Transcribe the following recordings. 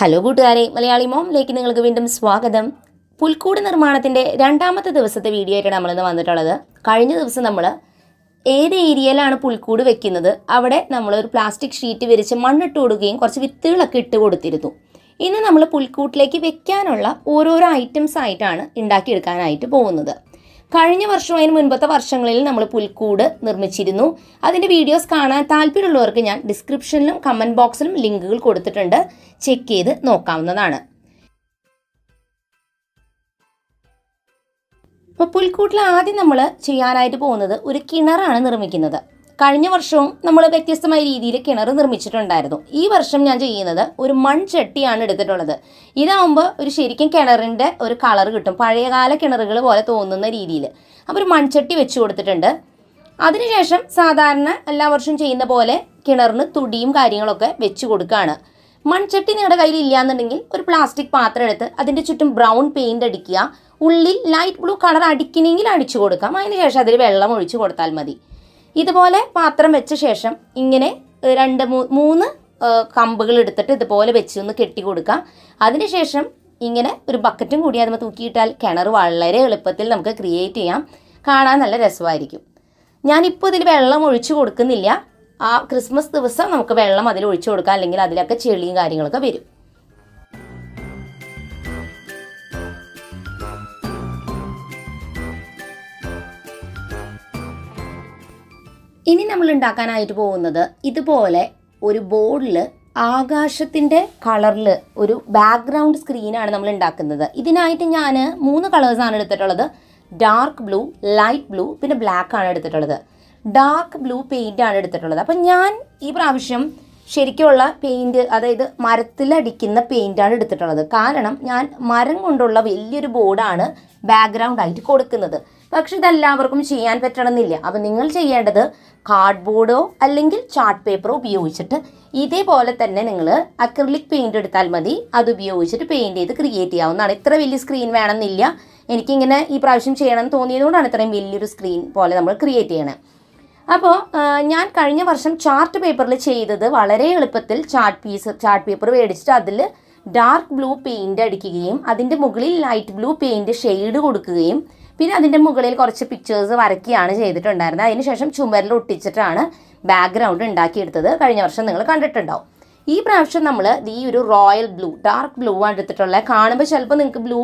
Hello കൂട്ടുകാരെ, മലയാളി മോമിലേക്ക് നിങ്ങൾക്ക് വീണ്ടും സ്വാഗതം. പുൽക്കൂട് നിർമ്മാണത്തിൻ്റെ രണ്ടാമത്തെ ദിവസത്തെ വീഡിയോ ആയിട്ടാണ് നമ്മളിന്ന് വന്നിട്ടുള്ളത്. കഴിഞ്ഞ ദിവസം നമ്മൾ ഏത് ഏരിയയിലാണ് പുൽക്കൂട് വെക്കുന്നത് അവിടെ നമ്മളൊരു പ്ലാസ്റ്റിക് ഷീറ്റ് വിരിച്ച് മണ്ണിട്ട് കൊടുക്കുകയും കുറച്ച് വിത്തുകളൊക്കെ ഇട്ട് കൊടുത്തിരുന്നു. ഇന്ന് നമ്മൾ പുൽക്കൂട്ടിലേക്ക് വെക്കാനുള്ള ഓരോരോ ഐറ്റംസ് ആയിട്ടാണ് ഉണ്ടാക്കിയെടുക്കാനായിട്ട് പോകുന്നത്. കഴിഞ്ഞ വർഷവും അതിന് മുൻപത്തെ വർഷങ്ങളിൽ നമ്മൾ പുൽക്കൂട് നിർമ്മിച്ചിരുന്നു. അതിൻ്റെ വീഡിയോസ് കാണാൻ താല്പര്യമുള്ളവർക്ക് ഞാൻ ഡിസ്ക്രിപ്ഷനിലും കമൻറ്റ് ബോക്സിലും ലിങ്കുകൾ കൊടുത്തിട്ടുണ്ട്, ചെക്ക് ചെയ്ത് നോക്കാവുന്നതാണ്. അപ്പോൾ പുൽക്കൂട്ടിൽ ആദ്യം നമ്മൾ ചെയ്യാനായിട്ട് പോകുന്നത് ഒരു കിണറാണ് നിർമ്മിക്കുന്നത്. കഴിഞ്ഞ വർഷവും നമ്മൾ വ്യത്യസ്തമായ രീതിയിൽ കിണർ നിർമ്മിച്ചിട്ടുണ്ടായിരുന്നു. ഈ വർഷം ഞാൻ ചെയ്യുന്നത് ഒരു മൺചട്ടിയാണ് എടുത്തിട്ടുള്ളത്. ഇതാവുമ്പോൾ ഒരു ശരിക്കും കിണറിൻ്റെ ഒരു കളർ കിട്ടും, പഴയകാല കിണറുകൾ പോലെ തോന്നുന്ന രീതിയിൽ. അപ്പോൾ ഒരു മൺചട്ടി വെച്ച് കൊടുത്തിട്ടുണ്ട്. അതിനുശേഷം സാധാരണ എല്ലാ വർഷവും ചെയ്യുന്ന പോലെ കിണറിന് തുടിയും കാര്യങ്ങളൊക്കെ വെച്ച് കൊടുക്കുകയാണ്. മൺചട്ടി നിങ്ങളുടെ കയ്യിൽ ഇല്ലയെന്നുണ്ടെങ്കിൽ ഒരു പ്ലാസ്റ്റിക് പാത്രം എടുത്ത് അതിൻ്റെ ചുറ്റും ബ്രൗൺ പെയിൻ്റ് അടിക്കുക. ഉള്ളിൽ ലൈറ്റ് ബ്ലൂ കളർ അടിക്കണമെങ്കിൽ അടിച്ചു കൊടുക്കാം. അതിനുശേഷം അതിൽ വെള്ളം ഒഴിച്ച് കൊടുത്താൽ മതി. ഇതുപോലെ പാത്രം വെച്ച ശേഷം ഇങ്ങനെ മൂന്ന് കമ്പുകൾ എടുത്തിട്ട് ഇതുപോലെ വെച്ച് ഒന്ന് കെട്ടി കൊടുക്കുക. അതിനുശേഷം ഇങ്ങനെ ഒരു ബക്കറ്റും കൂടി അതിൽ തൂക്കിയിട്ടാൽ കിണർ വളരെ എളുപ്പത്തിൽ നമുക്ക് ക്രിയേറ്റ് ചെയ്യാം. കാണാൻ നല്ല രസമായിരിക്കും. ഞാനിപ്പോൾ ഇതിൽ വെള്ളം ഒഴിച്ചു കൊടുക്കുന്നില്ല. ആ ക്രിസ്മസ് ദിവസം നമുക്ക് വെള്ളം അതിൽ ഒഴിച്ചു കൊടുക്കാം, അല്ലെങ്കിൽ അതിലൊക്കെ ചെളിയും കാര്യങ്ങളൊക്കെ വരും. ഇനി നമ്മൾ ഉണ്ടാക്കാനായിട്ട് പോകുന്നത് ഇതുപോലെ ഒരു ബോർഡിൽ ആകാശത്തിൻ്റെ കളറിൽ ഒരു ബാക്ക്ഗ്രൗണ്ട് സ്ക്രീനാണ് നമ്മൾ ഉണ്ടാക്കുന്നത്. ഇതിനായിട്ട് ഞാൻ 3 കളേഴ്സാണ് എടുത്തിട്ടുള്ളത്. ഡാർക്ക് ബ്ലൂ, ലൈറ്റ് ബ്ലൂ, പിന്നെ ബ്ലാക്ക് ആണ് എടുത്തിട്ടുള്ളത്. ഡാർക്ക് ബ്ലൂ പെയിൻ്റാണ് എടുത്തിട്ടുള്ളത്. അപ്പം ഞാൻ ഈ പ്രാവശ്യം ശരിക്കുള്ള പെയിൻറ്റ്, അതായത് മരത്തിലടിക്കുന്ന പെയിൻ്റാണ് എടുത്തിട്ടുള്ളത്. കാരണം ഞാൻ മരം കൊണ്ടുള്ള വലിയൊരു ബോർഡാണ് ബാക്ക്ഗ്രൗണ്ടായിട്ട് കൊടുക്കുന്നത്. പക്ഷെ ഇതെല്ലാവർക്കും ചെയ്യാൻ പറ്റണമെന്നില്ല. അപ്പം നിങ്ങൾ ചെയ്യേണ്ടത് കാർഡ്ബോർഡോ അല്ലെങ്കിൽ ചാർട്ട് പേപ്പറോ ഉപയോഗിച്ചിട്ട് ഇതേപോലെ തന്നെ നിങ്ങൾ അക്രിലിക് പെയിൻ്റ് എടുത്താൽ മതി. അത് ഉപയോഗിച്ചിട്ട് പെയിൻറ്റ് ചെയ്ത് ക്രിയേറ്റ് ചെയ്യാവുന്നതാണ്. ഇത്ര വലിയ സ്ക്രീൻ വേണമെന്നില്ല. എനിക്കിങ്ങനെ ഈ പ്രാവശ്യം ചെയ്യണമെന്ന് തോന്നിയതുകൊണ്ടാണ് ഇത്രയും വലിയൊരു സ്ക്രീൻ പോലെ നമ്മൾ ക്രിയേറ്റ് ചെയ്യണത്. അപ്പോൾ ഞാൻ കഴിഞ്ഞ വർഷം ചാർട്ട് പേപ്പറിൽ ചെയ്തത് വളരെ എളുപ്പത്തിൽ ചാർട്ട് പേപ്പർ മേടിച്ചിട്ട് അതിൽ ഡാർക്ക് ബ്ലൂ പെയിൻ്റ് അടിക്കുകയും അതിൻ്റെ മുകളിൽ ലൈറ്റ് ബ്ലൂ പെയിൻറ്റ് ഷെയ്ഡ് കൊടുക്കുകയും പിന്നെ അതിൻ്റെ മുകളിൽ കുറച്ച് പിക്ചേഴ്സ് വരയ്ക്കുകയാണ് ചെയ്തിട്ടുണ്ടായിരുന്നത്. അതിനുശേഷം ചുമരിൽ ഒട്ടിച്ചിട്ടാണ് ബാക്ക്ഗ്രൗണ്ട് ഉണ്ടാക്കിയെടുത്തത്. കഴിഞ്ഞ വർഷം നിങ്ങൾ കണ്ടിട്ടുണ്ടാവും. ഈ പ്രാവശ്യം നമ്മൾ ഈ ഒരു റോയൽ ബ്ലൂ, ഡാർക്ക് ബ്ലൂ ആണ് എടുത്തിട്ടുള്ളത്. കാണുമ്പോൾ ചിലപ്പോൾ നിങ്ങൾക്ക് ബ്ലൂ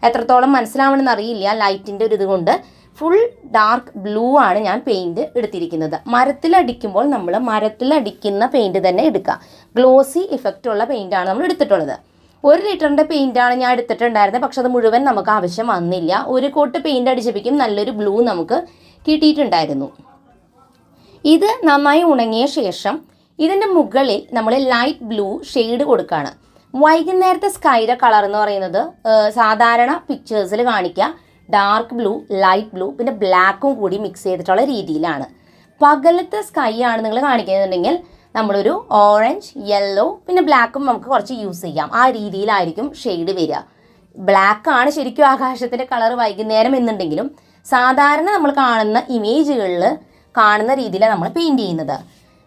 എത്രത്തോളം മനസ്സിലാവണമെന്ന് അറിയില്ല, ലൈറ്റിൻ്റെ ഒരു ഇത് കൊണ്ട്. ഫുൾ ഡാർക്ക് ബ്ലൂ ആണ് ഞാൻ പെയിൻറ്റ് എടുത്തിരിക്കുന്നത്. മരത്തിലടിക്കുമ്പോൾ നമ്മൾ മരത്തിലടിക്കുന്ന പെയിൻറ്റ് തന്നെ എടുക്കുക. ഗ്ലോസി ഇഫക്റ്റുള്ള പെയിൻറ്റാണ് നമ്മൾ എടുത്തിട്ടുള്ളത്. 1 ലിറ്ററിൻ്റെ പെയിൻറ്റാണ് ഞാൻ എടുത്തിട്ടുണ്ടായിരുന്നത്. പക്ഷെ അത് മുഴുവൻ നമുക്ക് ആവശ്യം വന്നില്ല. ഒരു കോട്ട് പെയിൻറ്റ് അടിച്ചപ്പോഴേക്കും നല്ലൊരു ബ്ലൂ നമുക്ക് കിട്ടിയിട്ടുണ്ടായിരുന്നു. ഇത് നന്നായി ഉണങ്ങിയ ശേഷം ഇതിൻ്റെ മുകളിൽ നമ്മൾ ലൈറ്റ് ബ്ലൂ ഷെയ്ഡ് കൊടുക്കുകയാണ്. വൈകുന്നേരത്തെ സ്കൈയുടെ കളർ എന്ന് പറയുന്നത് സാധാരണ പിക്ചേഴ്സിൽ കാണിക്കുക ഡാർക്ക് ബ്ലൂ, ലൈറ്റ് ബ്ലൂ, പിന്നെ ബ്ലാക്കും കൂടി മിക്സ് ചെയ്തിട്ടുള്ള രീതിയിലാണ്. പകലത്തെ സ്കൈ ആണ് നിങ്ങൾ കാണിക്കുന്നുണ്ടെങ്കിൽ നമ്മളൊരു ഓറഞ്ച്, യെല്ലോ, പിന്നെ ബ്ലാക്കും നമുക്ക് കുറച്ച് യൂസ് ചെയ്യാം. ആ രീതിയിലായിരിക്കും ഷെയ്ഡ് വരിക. ബ്ലാക്കാണ് ശരിക്കും ആകാശത്തിൻ്റെ കളർ വൈകുന്നേരം എന്നുണ്ടെങ്കിലും സാധാരണ നമ്മൾ കാണുന്ന ഇമേജുകളിൽ കാണുന്ന രീതിയിലാണ് നമ്മൾ പെയിൻറ്റ് ചെയ്യുന്നത്.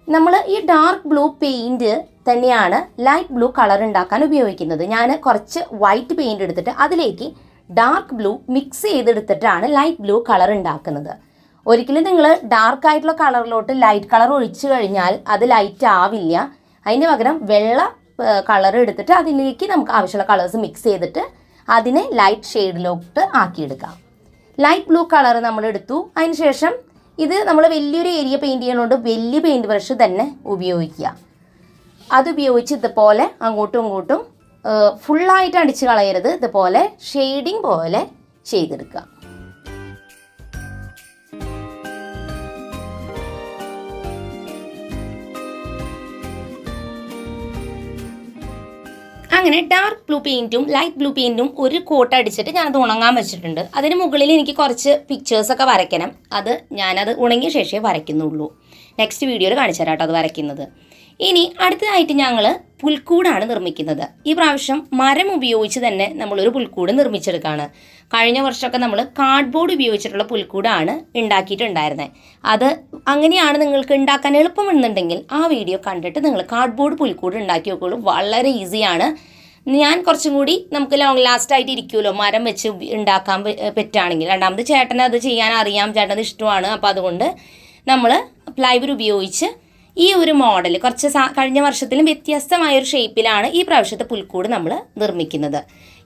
നമ്മൾ ഈ ഡാർക്ക് ബ്ലൂ പെയിൻറ്റ് തന്നെയാണ് ലൈറ്റ് ബ്ലൂ കളർ ഉണ്ടാക്കാൻ ഉപയോഗിക്കുന്നത്. ഞാൻ കുറച്ച് വൈറ്റ് പെയിൻറ്റ് എടുത്തിട്ട് അതിലേക്ക് ഡാർക്ക് ബ്ലൂ മിക്സ് ചെയ്തെടുത്തിട്ടാണ് ലൈറ്റ് ബ്ലൂ കളർ ഉണ്ടാക്കുന്നത്. ഒരിക്കലും നിങ്ങൾ ഡാർക്ക് ആയിട്ടുള്ള കളറിലോട്ട് ലൈറ്റ് കളർ ഒഴിച്ചു കഴിഞ്ഞാൽ അത് ലൈറ്റ് ആവില്ല. അതിന് പകരം വെള്ള കളർ എടുത്തിട്ട് അതിലേക്ക് നമുക്ക് ആവശ്യമുള്ള കളേഴ്സ് മിക്സ് ചെയ്തിട്ട് അതിനെ ലൈറ്റ് ഷെയ്ഡിലോട്ട് ആക്കിയെടുക്കാം. ലൈറ്റ് ബ്ലൂ കളർ നമ്മൾ എടുത്തു. അതിന് ശേഷം ഇത് നമ്മൾ വലിയൊരു ഏരിയ പെയിൻറ്റ് ചെയ്യുന്നതുകൊണ്ട് വലിയ പെയിൻറ്റ് ബ്രഷ് തന്നെ ഉപയോഗിക്കുക. അതുപയോഗിച്ച് ഇതുപോലെ അങ്ങോട്ടും ഇങ്ങോട്ടും ഫുള്ളായിട്ട് അടിച്ച് കളയരുത്. ഇതുപോലെ ഷെയ്ഡിങ് പോലെ ചെയ്തെടുക്കുക. അങ്ങനെ ഡാർക്ക് ബ്ലൂ പെയിൻറ്റും ലൈറ്റ് ബ്ലൂ പെയിൻറ്റും ഒരു കോട്ട് അടിച്ചിട്ട് ഞാനത് ഉണങ്ങാൻ വെച്ചിട്ടുണ്ട്. അതിന് മുകളിൽ എനിക്ക് കുറച്ച് പിക്ചേഴ്സൊക്കെ വരയ്ക്കണം. ഞാനത് ഉണങ്ങിയ ശേഷമേ വരയ്ക്കുന്നുള്ളൂ. നെക്സ്റ്റ് വീഡിയോയിൽ കാണിച്ചു തരാം കേട്ടോ അത് വരയ്ക്കുന്നത്. ഇനി അടുത്തതായിട്ട് ഞങ്ങൾ പുൽക്കൂടാണ് നിർമ്മിക്കുന്നത്. ഈ പ്രാവശ്യം മരം ഉപയോഗിച്ച് തന്നെ നമ്മളൊരു പുൽക്കൂട് നിർമ്മിച്ചെടുക്കുകയാണ്. കഴിഞ്ഞ വർഷമൊക്കെ നമ്മൾ കാർഡ്ബോർഡ് ഉപയോഗിച്ചിട്ടുള്ള പുൽക്കൂടാണ് ഉണ്ടാക്കിയിട്ടുണ്ടായിരുന്നത്. അത് അങ്ങനെയാണ് നിങ്ങൾക്ക് ഉണ്ടാക്കാൻ എളുപ്പമെന്നുണ്ടെങ്കിൽ ആ വീഡിയോ കണ്ടിട്ട് നിങ്ങൾ കാർഡ്ബോർഡ് പുൽക്കൂട് ഉണ്ടാക്കി നോക്കുള്ളൂ. വളരെ ഈസിയാണ്. ഞാൻ കുറച്ചും കൂടി നമുക്ക് ലോങ് ലാസ്റ്റ് ആയിട്ട് ഇരിക്കുമല്ലോ മരം വെച്ച് ഉണ്ടാക്കാൻ പറ്റുകയാണെങ്കിൽ. രണ്ടാമത് ചേട്ടന് അത് ചെയ്യാൻ അറിയാം, ചേട്ടനത് ഇഷ്ടമാണ്. അപ്പോൾ അതുകൊണ്ട് നമ്മൾ പ്ലൈവുഡ് ഉപയോഗിച്ച് ഈ ഒരു മോഡൽ കുറച്ച് കഴിഞ്ഞ വർഷത്തിലും വ്യത്യസ്തമായൊരു ഷേപ്പിലാണ് ഈ പ്രാവശ്യത്തെ പുൽക്കൂട് നമ്മൾ നിർമ്മിക്കുന്നത്.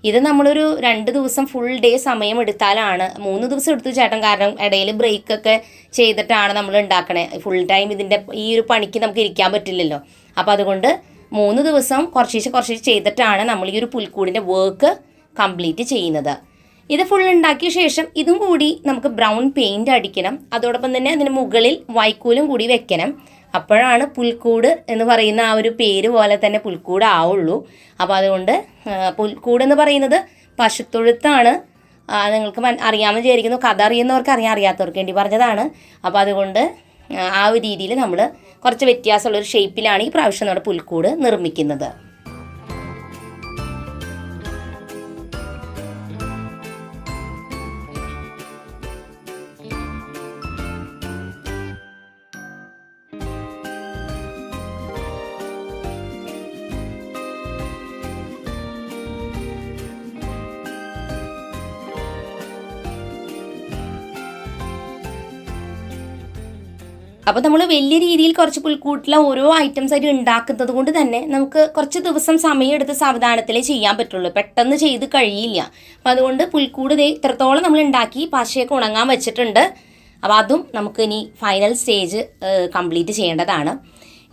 ഇത് നമ്മളൊരു 2 ദിവസം ഫുൾ ഡേ സമയം എടുത്താലാണ്, 3 ദിവസം എടുത്തു ചേട്ടൻ, കാരണം ഇടയിൽ ബ്രേക്കൊക്കെ ചെയ്തിട്ടാണ് നമ്മൾ ഉണ്ടാക്കണേ. ഫുൾ ടൈം ഇതിൻ്റെ ഈ ഒരു പണിക്ക് നമുക്ക് ഇരിക്കാൻ പറ്റില്ലല്ലോ. അപ്പോൾ അതുകൊണ്ട് 3 ദിവസം കുറച്ച് ചെയ്തിട്ടാണ് നമ്മൾ ഈ ഒരു പുൽക്കൂടിൻ്റെ വർക്ക് കംപ്ലീറ്റ് ചെയ്യുന്നത്. ഇത് ഫുൾ ഉണ്ടാക്കിയ ശേഷം ഇതും കൂടി നമുക്ക് ബ്രൗൺ പെയിൻറ് അടിക്കണം. അതോടൊപ്പം തന്നെ അതിന് മുകളിൽ വൈക്കോലും കൂടി വെക്കണം. അപ്പോഴാണ് പുൽക്കൂട് എന്ന് പറയുന്ന ആ ഒരു പേര് പോലെ തന്നെ പുൽക്കൂട് ആവുള്ളൂ. അപ്പോൾ അതുകൊണ്ട് പുൽക്കൂട് എന്ന് പറയുന്നത് പശുത്തൊഴുത്താണ്. നിങ്ങൾക്ക് അറിയാമെന്ന് വിചാരിക്കുന്നു. കഥ അറിയുന്നവർക്ക് അറിയാം, അറിയാത്തവർക്ക് വേണ്ടി പറഞ്ഞതാണ്. അപ്പോൾ അതുകൊണ്ട് ആ ഒരു രീതിയിൽ നമ്മൾ കുറച്ച് വ്യത്യാസമുള്ളൊരു ഷേപ്പിലാണ് ഈ പ്രാവശ്യം നമ്മുടെ പുൽക്കൂട് നിർമ്മിക്കുന്നത്. അപ്പോൾ നമ്മൾ വലിയ രീതിയിൽ കുറച്ച് പുൽക്കൂട്ടിലെ ഓരോ ഐറ്റംസ് ആയിട്ട് ഉണ്ടാക്കുന്നത് കൊണ്ട് തന്നെ നമുക്ക് കുറച്ച് ദിവസം സമയമെടുത്ത് സാവധാനത്തിലേ ചെയ്യാൻ പറ്റുള്ളൂ, പെട്ടെന്ന് ചെയ്ത് കഴിയില്ല. അപ്പോൾ അതുകൊണ്ട് പുൽക്കൂട് ഇത്രത്തോളം നമ്മൾ ഉണ്ടാക്കി പശയൊക്കെ ഉണങ്ങാൻ വെച്ചിട്ടുണ്ട്. അപ്പോൾ അതും നമുക്ക് ഇനി ഫൈനൽ സ്റ്റേജ് കംപ്ലീറ്റ് ചെയ്യേണ്ടതാണ്.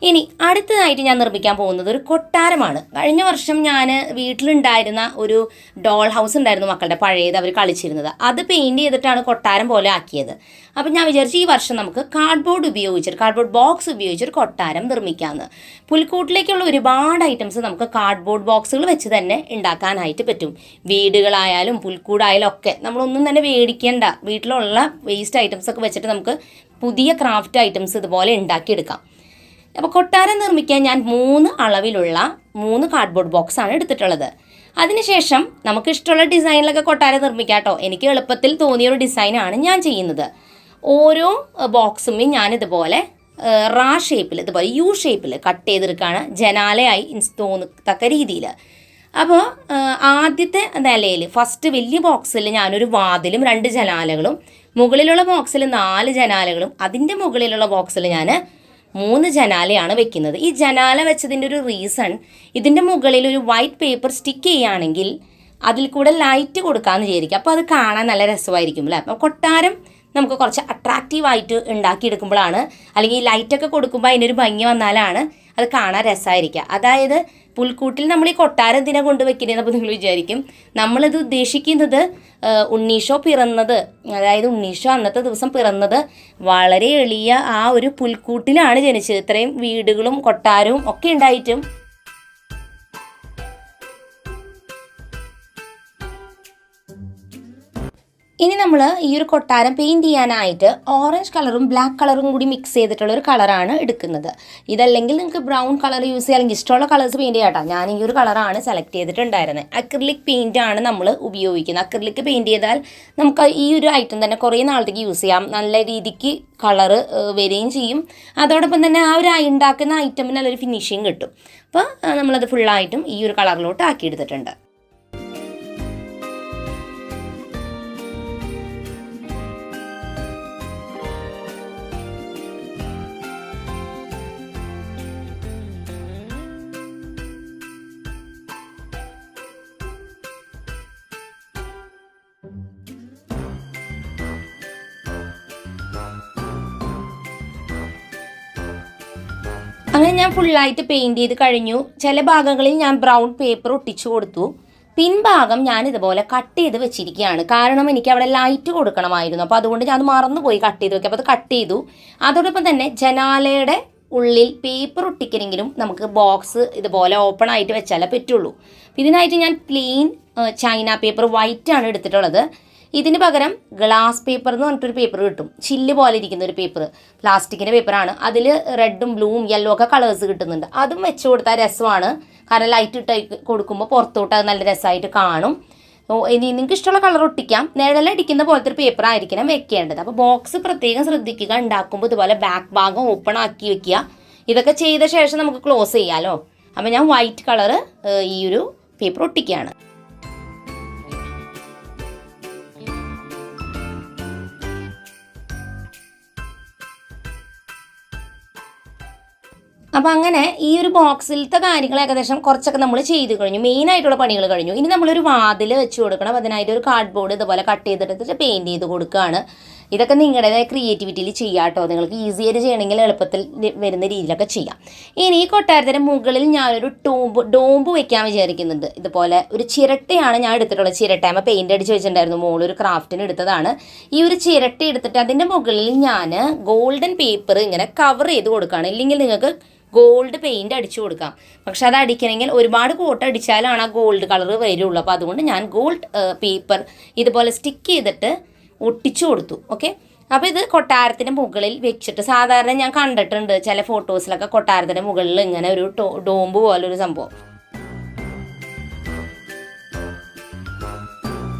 ഇനി അടുത്തതായിട്ട് ഞാൻ നിർമ്മിക്കാൻ പോകുന്നത് ഒരു കൊട്ടാരമാണ്. കഴിഞ്ഞ വർഷം ഞാൻ വീട്ടിലുണ്ടായിരുന്ന ഒരു ഡോൾ ഹൗസ് ഉണ്ടായിരുന്നു മക്കളുടെ, പഴയത് അവർ കളിച്ചിരുന്നത്. അത് പെയിൻറ് ചെയ്തിട്ടാണ് കൊട്ടാരം പോലെ ആക്കിയത്. അപ്പം ഞാൻ വിചാരിച്ചു ഈ വർഷം നമുക്ക് കാർഡ്ബോർഡ് ബോക്സ് ഉപയോഗിച്ചൊരു കൊട്ടാരം നിർമ്മിക്കാമെന്ന്. പുൽക്കൂട്ടിലേക്കുള്ള ഒരുപാട് ഐറ്റംസ് നമുക്ക് കാർഡ്ബോർഡ് ബോക്സുകൾ വെച്ച് തന്നെ ഉണ്ടാക്കാനായിട്ട് പറ്റും. വീടുകളായാലും പുൽക്കൂടായാലും ഒക്കെ നമ്മളൊന്നും തന്നെ മേടിക്കേണ്ട, വീട്ടിലുള്ള വേസ്റ്റ് ഐറ്റംസ് ഒക്കെ വെച്ചിട്ട് നമുക്ക് പുതിയ ക്രാഫ്റ്റ് ഐറ്റംസ് ഇതുപോലെ ഉണ്ടാക്കിയെടുക്കാം. അപ്പോൾ കൊട്ടാരം നിർമ്മിക്കാൻ ഞാൻ 3 അളവിലുള്ള 3 കാർഡ്ബോർഡ് ബോക്സാണ് എടുത്തിട്ടുള്ളത്. അതിനുശേഷം നമുക്ക് ഇഷ്ടമുള്ള ഡിസൈനിലൊക്കെ കൊട്ടാരം നിർമ്മിക്കാം കേട്ടോ. എനിക്ക് എളുപ്പത്തിൽ തോന്നിയൊരു ഡിസൈനാണ് ഞാൻ ചെയ്യുന്നത്. ഓരോ ബോക്സും ഞാനിതുപോലെ ഷേപ്പിൽ, ഇതുപോലെ യു ഷേപ്പിൽ കട്ട് ചെയ്തെടുക്കുകയാണ്, ജനാലയായി തോന്നത്തക്ക രീതിയിൽ. അപ്പോൾ ആദ്യത്തെ നിലയിൽ ഫസ്റ്റ് വലിയ ബോക്സിൽ ഞാനൊരു വാതിലും 2 ജനാലകളും, മുകളിലുള്ള ബോക്സിൽ 4 ജനാലകളും, അതിൻ്റെ മുകളിലുള്ള ബോക്സിൽ ഞാൻ 3 ജനാലയാണ് വെക്കുന്നത്. ഈ ജനാല വെച്ചതിൻ്റെ ഒരു റീസൺ, ഇതിൻ്റെ മുകളിൽ ഒരു വൈറ്റ് പേപ്പർ സ്റ്റിക്ക് ചെയ്യുകയാണെങ്കിൽ അതിൽ കൂടെ ലൈറ്റ് കൊടുക്കാമെന്ന് വിചാരിക്കുക. അപ്പോൾ അത് കാണാൻ നല്ല രസമായിരിക്കും അല്ലേ. അപ്പോൾ കൊട്ടാരം നമുക്ക് കുറച്ച് അട്രാക്റ്റീവായിട്ട് ഉണ്ടാക്കിയെടുക്കുമ്പോഴാണ്, അല്ലെങ്കിൽ ഈ ലൈറ്റൊക്കെ കൊടുക്കുമ്പോൾ അതിനൊരു ഭംഗി വന്നാലാണ് അത് കാണാൻ രസമായിരിക്കുക. അതായത് പുൽക്കൂട്ടിൽ നമ്മൾ ഈ കൊട്ടാരം എന്തിനാ കൊണ്ടുവയ്ക്കുന്നതെന്നപ്പോൾ നിങ്ങൾ വിചാരിക്കും, നമ്മളിത് ഉദ്ദേശിക്കുന്നത് ഉണ്ണീഷോ പിറന്നത്, അതായത് ഉണ്ണീഷോ അന്നത്തെ ദിവസം പിറന്നത് വളരെ എളിയ ആ ഒരു പുൽക്കൂട്ടിലാണ് ജനിച്ചത്. ഇത്രയും വീടുകളും കൊട്ടാരവും ഒക്കെ ഉണ്ടായിട്ടും ഇനി നമ്മൾ ഈ ഒരു കൊട്ടാരം പെയിൻറ് ചെയ്യാനായിട്ട് ഓറഞ്ച് കളറും ബ്ലാക്ക് കളറും കൂടി മിക്സ് ചെയ്തിട്ടുള്ള ഒരു കളറാണ് എടുക്കുന്നത്. ഇതല്ലെങ്കിൽ നിങ്ങൾക്ക് ബ്രൗൺ കളർ യൂസ് ചെയ്യാം, അല്ലെങ്കിൽ ഇഷ്ടമുള്ള കളേഴ്സ് പെയിൻറ് ചെയ്യാം കേട്ടോ. ഞാൻ ഈ ഒരു കളറാണ് സെലക്ട് ചെയ്തിട്ടുണ്ടായിരുന്നത്. അക്രിലിക് പെയിൻ്റാണ് നമ്മൾ ഉപയോഗിക്കുന്നത്. അക്രിലിക് പെയിൻറ് ചെയ്താൽ നമുക്ക് ഈ ഒരു ഐറ്റം തന്നെ കുറേ നാളത്തേക്ക് യൂസ് ചെയ്യാം, നല്ല രീതിക്ക് കളറ് വരികയും ചെയ്യും. അതോടൊപ്പം തന്നെ ആ ഒരു ഉണ്ടാക്കുന്ന ഐറ്റമിന് നല്ലൊരു ഫിനിഷിങ് കിട്ടും. അപ്പോൾ നമ്മളത് ഫുള്ളായിട്ടും ഈ ഒരു കളറിലോട്ട് ആക്കിയെടുത്തിട്ടുണ്ട്. അങ്ങനെ ഞാൻ ഫുള്ളായിട്ട് പെയിൻറ് ചെയ്ത് കഴിഞ്ഞു. ചില ഭാഗങ്ങളിൽ ഞാൻ ബ്രൗൺ പേപ്പർ ഒട്ടിച്ചു കൊടുത്തു. പിൻഭാഗം ഞാൻ ഇതുപോലെ കട്ട് ചെയ്ത് വെച്ചിരിക്കുകയാണ്. കാരണം എനിക്ക് അവിടെ ലൈറ്റ് കൊടുക്കണമായിരുന്നു. അപ്പോൾ അതുകൊണ്ട് ഞാൻ അത് മറന്നുപോയി കട്ട് ചെയ്ത് വെക്കുക. അപ്പോൾ അത് കട്ട് ചെയ്തു. അതോടൊപ്പം തന്നെ ജനാലയുടെ ഉള്ളിൽ പേപ്പർ ഒട്ടിക്കണമെങ്കിലും നമുക്ക് ബോക്സ് ഇതുപോലെ ഓപ്പൺ ആയിട്ട് വെച്ചാലേ പറ്റുള്ളൂ. ഇതിനായിട്ട് ഞാൻ പ്ലെയിൻ ചൈന പേപ്പർ വൈറ്റാണ് എടുത്തിട്ടുള്ളത്. ഇതിന് പകരം ഗ്ലാസ് പേപ്പർ എന്ന് പറഞ്ഞിട്ടൊരു പേപ്പർ കിട്ടും, ചില്ല് പോലെ ഇരിക്കുന്ന ഒരു പേപ്പർ, പ്ലാസ്റ്റിക്കിൻ്റെ പേപ്പറാണ്. അതിൽ റെഡും ബ്ലൂവും യെല്ലോ ഒക്കെ കളേഴ്സ് കിട്ടുന്നുണ്ട്. അതും വെച്ച് കൊടുത്താൽ രസമാണ്, കാരണം ലൈറ്റ് ഇട്ട് കൊടുക്കുമ്പോൾ പുറത്തോട്ട് അത് നല്ല രസമായിട്ട് കാണും. ഇനി നിങ്ങൾക്ക് ഇഷ്ടമുള്ള കളർ ഒട്ടിക്കാം. നിഴലടിക്കുന്ന പോലത്തെ ഒരു പേപ്പർ ആയിരിക്കണം വെക്കേണ്ടത്. അപ്പോൾ ബോക്സ് പ്രത്യേകം ശ്രദ്ധിക്കുക, ഉണ്ടാക്കുമ്പോൾ ഇതുപോലെ ബാക്ക് ഭാഗം ഓപ്പൺ ആക്കി വെക്കുക. ഇതൊക്കെ ചെയ്ത ശേഷം നമുക്ക് ക്ലോസ് ചെയ്യാമല്ലോ. അപ്പോൾ ഞാൻ വൈറ്റ് കളറ് ഈ ഒരു പേപ്പർ ഒട്ടിക്കുകയാണ്. അപ്പോൾ അങ്ങനെ ഈ ഒരു ബോക്സിലത്തെ കാര്യങ്ങൾ ഏകദേശം കുറച്ചൊക്കെ നമ്മൾ ചെയ്ത് കഴിഞ്ഞു. മെയിനായിട്ടുള്ള പണികൾ കഴിഞ്ഞു. ഇനി നമ്മളൊരു വാതിൽ വെച്ച് കൊടുക്കണം. അതിനായിട്ട് ഒരു കാർഡ്ബോർഡ് ഇതുപോലെ കട്ട് ചെയ്തെടുത്തിട്ട് പെയിൻറ്റ് ചെയ്ത് കൊടുക്കുകയാണ്. ഇതൊക്കെ നിങ്ങളുടേതായ ക്രിയേറ്റിവിറ്റിയിൽ ചെയ്യാം കേട്ടോ. നിങ്ങൾക്ക് ഈസിയായിട്ട് ചെയ്യണമെങ്കിൽ എളുപ്പത്തിൽ വരുന്ന രീതിയിലൊക്കെ ചെയ്യാം. ഇനി ഈ കൊട്ടാരത്തിൻ്റെ മുകളിൽ ഞാനൊരു ഡോംബ് വെക്കാൻ വിചാരിക്കുന്നുണ്ട്. ഇതുപോലെ ഒരു ചിരട്ടയാണ് ഞാൻ എടുത്തിട്ടുള്ളത്. ചിരട്ടയാകുമ്പോൾ പെയിൻ്റ് അടിച്ച് വെച്ചിട്ടുണ്ടായിരുന്നു. മോളൊരു ക്രാഫ്റ്റിന് എടുത്തതാണ്. ഈ ഒരു ചിരട്ട എടുത്തിട്ട് അതിൻ്റെ മുകളിൽ ഞാൻ ഗോൾഡൻ പേപ്പർ ഇങ്ങനെ കവർ ചെയ്ത് കൊടുക്കുകയാണ്. ഇല്ലെങ്കിൽ നിങ്ങൾക്ക് ഗോൾഡ് പെയിൻറ്റ് അടിച്ചു കൊടുക്കാം. പക്ഷെ അത് അടിക്കണമെങ്കിൽ ഒരുപാട് കോട്ട് അടിച്ചാലാണ് ആ ഗോൾഡ് കളർ വരുള്ളൂ. അപ്പോൾ അതുകൊണ്ട് ഞാൻ ഗോൾഡ് പേപ്പർ ഇതുപോലെ സ്റ്റിക്ക് ചെയ്തിട്ട് ഒട്ടിച്ചു കൊടുത്തു. ഓക്കെ, അപ്പോൾ ഇത് കൊട്ടാരത്തിൻ്റെ മുകളിൽ വെച്ചിട്ട് സാധാരണ ഞാൻ കണ്ടിട്ടുണ്ട് ചില ഫോട്ടോസിലൊക്കെ കൊട്ടാരത്തിൻ്റെ മുകളിൽ ഇങ്ങനെ ഒരു ഡോംബ് പോലൊരു സംഭവം.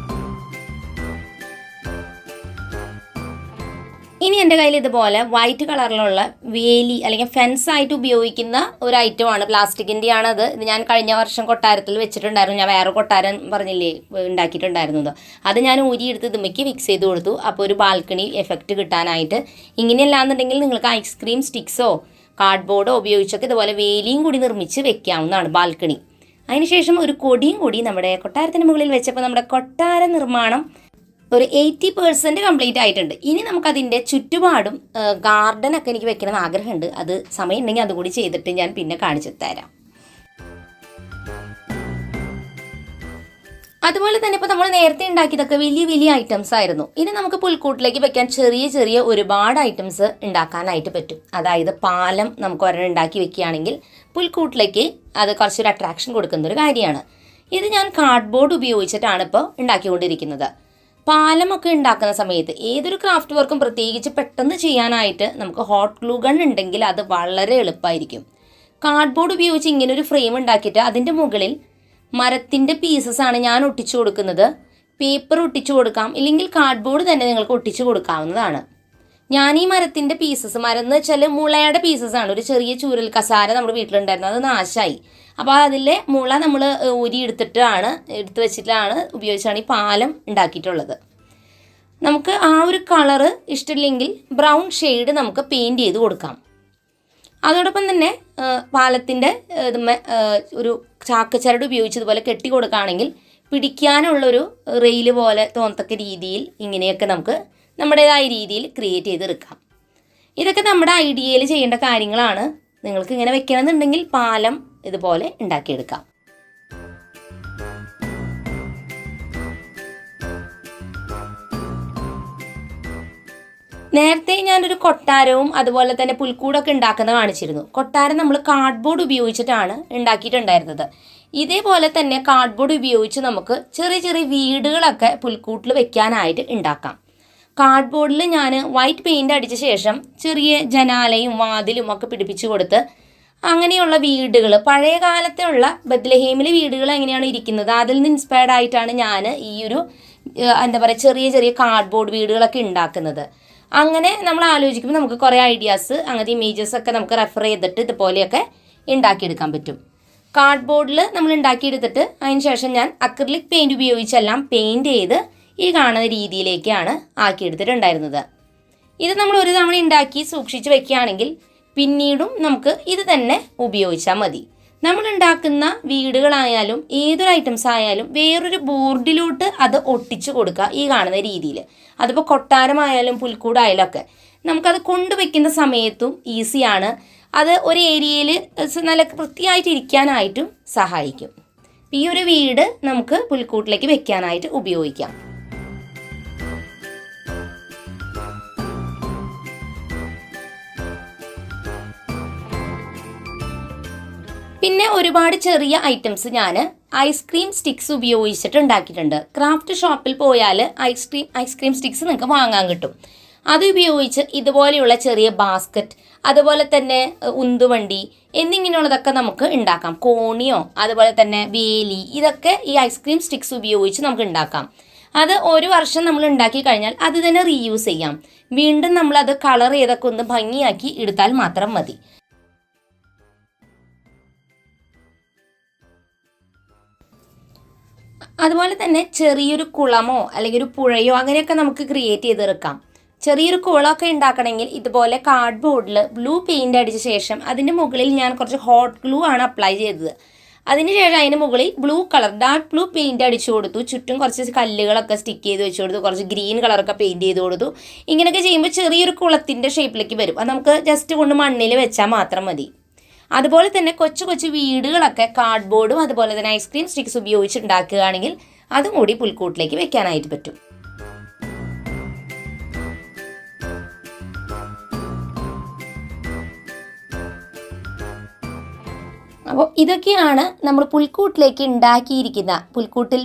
ഇനി എൻ്റെ കയ്യിൽ ഇതുപോലെ വൈറ്റ് കളറിലുള്ള വേലി അല്ലെങ്കിൽ ഫെൻസായിട്ട് ഉപയോഗിക്കുന്ന ഒരു ഐറ്റമാണ്. പ്ലാസ്റ്റിക്കിൻ്റെ ആണത്. ഇത് ഞാൻ കഴിഞ്ഞ വർഷം കൊട്ടാരത്തിൽ വെച്ചിട്ടുണ്ടായിരുന്നു. ഞാൻ വേറെ കൊട്ടാരം പറഞ്ഞില്ലേ ഉണ്ടാക്കിയിട്ടുണ്ടായിരുന്നത്. അത് ഞാൻ ഊരിയെടുത്ത് ഇതുമ്മയ്ക്ക് ഫിക്സ് ചെയ്ത് കൊടുത്തു. അപ്പോൾ ഒരു ബാൽക്കണി എഫക്റ്റ് കിട്ടാനായിട്ട്. ഇങ്ങനെയല്ലാന്നുണ്ടെങ്കിൽ നിങ്ങൾക്ക് ഐസ്ക്രീം സ്റ്റിക്സോ കാർഡ്ബോർഡോ ഉപയോഗിച്ചൊക്കെ ഇതുപോലെ വേലിയും കൂടി നിർമ്മിച്ച് വെക്കാവുന്നതാണ് ബാൽക്കണി. അതിനുശേഷം ഒരു കൊടിയും കൂടി നമ്മുടെ കൊട്ടാരത്തിന് മുകളിൽ വെച്ചപ്പോൾ നമ്മുടെ കൊട്ടാര നിർമ്മാണം ഒരു 80% കംപ്ലീറ്റ് ആയിട്ടുണ്ട്. ഇനി നമുക്കതിൻ്റെ ചുറ്റുപാടും ഗാർഡനൊക്കെ എനിക്ക് വെക്കണമെന്ന് ആഗ്രഹമുണ്ട്. അത് സമയം ഉണ്ടെങ്കിൽ അതുകൂടി ചെയ്തിട്ട് ഞാൻ പിന്നെ കാണിച്ചു തരാം. അതുപോലെ തന്നെ ഇപ്പോൾ നമ്മൾ നേരത്തെ ഉണ്ടാക്കിയതൊക്കെ വലിയ വലിയ ഐറ്റംസ് ആയിരുന്നു. ഇനി നമുക്ക് പുൽക്കൂട്ടിലേക്ക് വെക്കാൻ ചെറിയ ചെറിയ ഒരുപാട് ഐറ്റംസ് ഉണ്ടാക്കാനായിട്ട് പറ്റും. അതായത് പാലം നമുക്ക് ഒരെണ്ണം ഉണ്ടാക്കി വെക്കുകയാണെങ്കിൽ പുൽക്കൂട്ടിലേക്ക് അത് കുറച്ചൊരു അട്രാക്ഷൻ കൊടുക്കുന്നൊരു കാര്യമാണ്. ഇത് ഞാൻ കാർഡ്ബോർഡ് ഉപയോഗിച്ചിട്ടാണ് ഇപ്പോൾ ഉണ്ടാക്കിക്കൊണ്ടിരിക്കുന്നത്. പാലമൊക്കെ ഉണ്ടാക്കുന്ന സമയത്ത് ഏതൊരു ക്രാഫ്റ്റ് വർക്കും പ്രത്യേകിച്ച് പെട്ടെന്ന് ചെയ്യാനായിട്ട് നമുക്ക് ഹോട്ട് ഗ്ലൂ ഗൺ ഉണ്ടെങ്കിൽ അത് വളരെ എളുപ്പമായിരിക്കും. കാർഡ്ബോർഡ് ഉപയോഗിച്ച് ഇങ്ങനൊരു ഫ്രെയിം ഉണ്ടാക്കിയിട്ട് അതിൻ്റെ മുകളിൽ മരത്തിൻ്റെ പീസസാണ് ഞാൻ ഒട്ടിച്ചു കൊടുക്കുന്നത്. പേപ്പർ ഒട്ടിച്ചു കൊടുക്കാം, ഇല്ലെങ്കിൽ കാർഡ്ബോർഡ് തന്നെ നിങ്ങൾക്ക് ഒട്ടിച്ചു കൊടുക്കാവുന്നതാണ്. ഞാൻ ഈ മരത്തിൻ്റെ പീസസ്, മരം എന്ന് വെച്ചാൽ മുളയുടെ പീസസാണ്. ഒരു ചെറിയ ചൂരൽ കസാര നമ്മുടെ വീട്ടിലുണ്ടായിരുന്നു, അത് നാശമായി. അപ്പോൾ അതിലെ മുള നമ്മൾ ഊരി എടുത്ത് വെച്ചിട്ടാണ് ഉപയോഗിച്ചാണ് ഈ പാലം ഉണ്ടാക്കിയിട്ടുള്ളത്. നമുക്ക് ആ ഒരു കളറ് ഇഷ്ടമില്ലെങ്കിൽ ബ്രൗൺ ഷെയ്ഡ് നമുക്ക് പെയിൻറ്റ് ചെയ്ത് കൊടുക്കാം. അതോടൊപ്പം തന്നെ പാലത്തിൻ്റെ ഒരു ചാക്കച്ചരട് ഉപയോഗിച്ച് ഇതുപോലെ കെട്ടി കൊടുക്കുകയാണെങ്കിൽ പിടിക്കാനുള്ളൊരു റെയിൽ പോലെ തോന്നത്തക്ക രീതിയിൽ ഇങ്ങനെയൊക്കെ നമുക്ക് നമ്മുടേതായ രീതിയിൽ ക്രിയേറ്റ് ചെയ്തെടുക്കാം. ഇതൊക്കെ നമ്മുടെ ഐഡിയയിൽ ചെയ്യേണ്ട കാര്യങ്ങളാണ്. നിങ്ങൾക്ക് ഇങ്ങനെ വെക്കണമെന്നുണ്ടെങ്കിൽ പാലം ഇതുപോലെ ഉണ്ടാക്കിയെടുക്കാം. നേരത്തെ ഞാനൊരു കൊട്ടാരവും അതുപോലെ തന്നെ പുൽക്കൂടൊക്കെ ഉണ്ടാക്കുന്നത് കാണിച്ചിരുന്നു. കൊട്ടാരം നമ്മൾ കാർഡ്ബോർഡ് ഉപയോഗിച്ചിട്ടാണ് ഉണ്ടാക്കിയിട്ടുണ്ടായിരുന്നത്. ഇതേപോലെ തന്നെ കാർഡ്ബോർഡ് ഉപയോഗിച്ച് നമുക്ക് ചെറിയ ചെറിയ വീടുകളൊക്കെ പുൽക്കൂട്ടിൽ വെക്കാനായിട്ട് ഉണ്ടാക്കാം. കാർഡ്ബോർഡിൽ ഞാൻ വൈറ്റ് പെയിൻ്റ് അടിച്ച ശേഷം ചെറിയ ജനാലയും വാതിലും ഒക്കെ പിടിപ്പിച്ച് കൊടുത്ത് അങ്ങനെയുള്ള വീടുകൾ, പഴയ കാലത്തുള്ള ബത്ലഹേമിലെ വീടുകൾ എങ്ങനെയാണ് ഇരിക്കുന്നത് അതിൽ നിന്ന് ഇൻസ്പയർഡ് ആയിട്ടാണ് ഞാൻ ഈ ഒരു എന്താ പറയുക ചെറിയ ചെറിയ കാർഡ്ബോർഡ് വീടുകളൊക്കെ ഉണ്ടാക്കുന്നത്. അങ്ങനെ നമ്മൾ ആലോചിക്കുമ്പോൾ നമുക്ക് കുറേ ഐഡിയാസ്, അങ്ങനത്തെ ഇമേജസ് ഒക്കെ നമുക്ക് റെഫർ ചെയ്തിട്ട് ഇതുപോലെയൊക്കെ ഉണ്ടാക്കിയെടുക്കാൻ പറ്റും. കാർഡ്ബോർഡിൽ നമ്മൾ ഉണ്ടാക്കിയെടുത്തിട്ട് അതിന് ശേഷം ഞാൻ അക്രിലിക് പെയിൻറ് ഉപയോഗിച്ചെല്ലാം പെയിൻറ് ചെയ്ത് ഈ കാണുന്ന രീതിയിലേക്കാണ് ആക്കിയെടുത്തിട്ടുണ്ടായിരുന്നത്. ഇത് നമ്മൾ ഒരു തവണ ഉണ്ടാക്കി സൂക്ഷിച്ച് വെക്കുകയാണെങ്കിൽ പിന്നീടും നമുക്ക് ഇത് തന്നെ ഉപയോഗിച്ചാൽ മതി. നമ്മൾ ഉണ്ടാക്കുന്ന വീടുകളായാലും ഏതൊരു ഐറ്റംസ് ആയാലും വേറൊരു ബോർഡിലോട്ട് അത് ഒട്ടിച്ചു കൊടുക്കുക ഈ കാണുന്ന രീതിയിൽ. അതിപ്പോൾ കൊട്ടാരമായാലും പുൽക്കൂടായാലും ഒക്കെ നമുക്കത് കൊണ്ടുവയ്ക്കുന്ന സമയത്തും ഈസിയാണ്. അത് ഒരു ഏരിയയിൽ നല്ല വൃത്തിയായിട്ട് ഇരിക്കാനായിട്ടും സഹായിക്കും. ഈ ഒരു വീട് നമുക്ക് പുൽക്കൂട്ടിലേക്ക് വെക്കാനായിട്ട് ഉപയോഗിക്കാം. പിന്നെ ഒരുപാട് ചെറിയ ഐറ്റംസ് ഞാൻ ഐസ്ക്രീം സ്റ്റിക്സ് ഉപയോഗിച്ചിട്ട് ഉണ്ടാക്കിയിട്ടുണ്ട്. ക്രാഫ്റ്റ് ഷോപ്പിൽ പോയാൽ ഐസ്ക്രീം സ്റ്റിക്സ് നിങ്ങൾക്ക് വാങ്ങാൻ കിട്ടും. അത് ഉപയോഗിച്ച് ഇതുപോലെയുള്ള ചെറിയ ബാസ്ക്കറ്റ്, അതുപോലെ തന്നെ ഉന്തുവണ്ടി എന്നിങ്ങനെയുള്ളതൊക്കെ നമുക്ക് ഉണ്ടാക്കാം. കോണിയോ അതുപോലെ തന്നെ വേലി, ഇതൊക്കെ ഈ ഐസ്ക്രീം സ്റ്റിക്സ് ഉപയോഗിച്ച് നമുക്ക് ഉണ്ടാക്കാം. അത് ഒരു വർഷം നമ്മൾ ഉണ്ടാക്കി കഴിഞ്ഞാൽ അത് തന്നെ റീയൂസ് ചെയ്യാം. വീണ്ടും നമ്മളത് കളർ ചെയ്തൊക്കെ ഒന്ന് ഭംഗിയാക്കി എടുത്താൽ മാത്രം മതി. അതുപോലെ തന്നെ ചെറിയൊരു കുളമോ അല്ലെങ്കിൽ ഒരു പുഴയോ അങ്ങനെയൊക്കെ നമുക്ക് ക്രിയേറ്റ് ചെയ്തെടുക്കാം. ചെറിയൊരു കുളമൊക്കെ ഉണ്ടാക്കണമെങ്കിൽ ഇതുപോലെ കാർഡ്ബോർഡിൽ ബ്ലൂ പെയിൻ്റ് അടിച്ച ശേഷം അതിൻ്റെ മുകളിൽ ഞാൻ കുറച്ച് ഹോട്ട് ഗ്ലൂ ആണ് അപ്ലൈ ചെയ്തത്. അതിനുശേഷം അതിന് മുകളിൽ blue colour dark blue paint അടിച്ചു കൊടുത്തു. ചുറ്റും കുറച്ച് കല്ലുകളൊക്കെ സ്റ്റിക്ക് ചെയ്ത് വെച്ച് കൊടുത്തു. കുറച്ച് ഗ്രീൻ കളറൊക്കെ പെയിൻറ്റ് ചെയ്ത് കൊടുത്തു. ഇങ്ങനെയൊക്കെ ചെയ്യുമ്പോൾ ചെറിയൊരു കുളത്തിൻ്റെ ഷേപ്പിലേക്ക് വരും. അത് നമുക്ക് ജസ്റ്റ് കൊണ്ട് മണ്ണിൽ വെച്ചാൽ മാത്രം മതി. അതുപോലെ തന്നെ കൊച്ചു കൊച്ചു വീടുകളൊക്കെ കാർഡ്ബോർഡും അതുപോലെ തന്നെ ഐസ്ക്രീം സ്റ്റിക്സ് ഉപയോഗിച്ച് ഉണ്ടാക്കുകയാണെങ്കിൽ അതും കൂടി പുൽക്കൂട്ടിലേക്ക് വെക്കാനായിട്ട് പറ്റും. അപ്പോൾ ഇതൊക്കെയാണ് നമ്മൾ പുൽക്കൂട്ടിൽ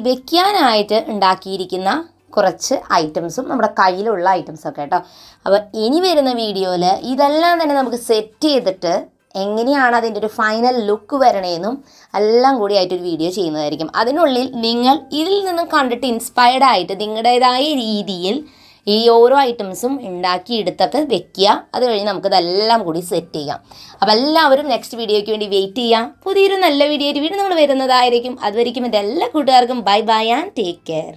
വെക്കാനായിട്ട് ഉണ്ടാക്കിയിരിക്കുന്ന കുറച്ച് ഐറ്റംസും നമ്മുടെ കയ്യിലുള്ള ഐറ്റംസൊക്കെ കേട്ടോ. അപ്പോൾ ഇനി വരുന്ന വീഡിയോയിൽ ഇതെല്ലാം തന്നെ നമുക്ക് സെറ്റ് ചെയ്തിട്ട് എങ്ങനെയാണ് അതിൻ്റെ ഒരു ഫൈനൽ ലുക്ക് വരണേന്നും എല്ലാം കൂടി ആയിട്ടൊരു വീഡിയോ ചെയ്യുന്നതായിരിക്കും. അതിനുള്ളിൽ നിങ്ങൾ ഇതിൽ നിന്നും കണ്ടിട്ട് ഇൻസ്പയർഡ് ആയിട്ട് നിങ്ങളുടേതായ രീതിയിൽ ഈ ഓരോ ഐറ്റംസും ഉണ്ടാക്കിയെടുത്തൊക്കെ വെക്കുക. അത് കഴിഞ്ഞ് നമുക്കിതെല്ലാം കൂടി സെറ്റ് ചെയ്യാം. അപ്പോൾ എല്ലാവരും നെക്സ്റ്റ് വീഡിയോയ്ക്ക് വേണ്ടി വെയിറ്റ് ചെയ്യാം. പുതിയൊരു നല്ല വീഡിയോ നമ്മൾ വരുന്നതായിരിക്കും. അതുവരെയ്ക്കും എൻ്റെ എല്ലാ കൂട്ടുകാർക്കും bye bye and take care.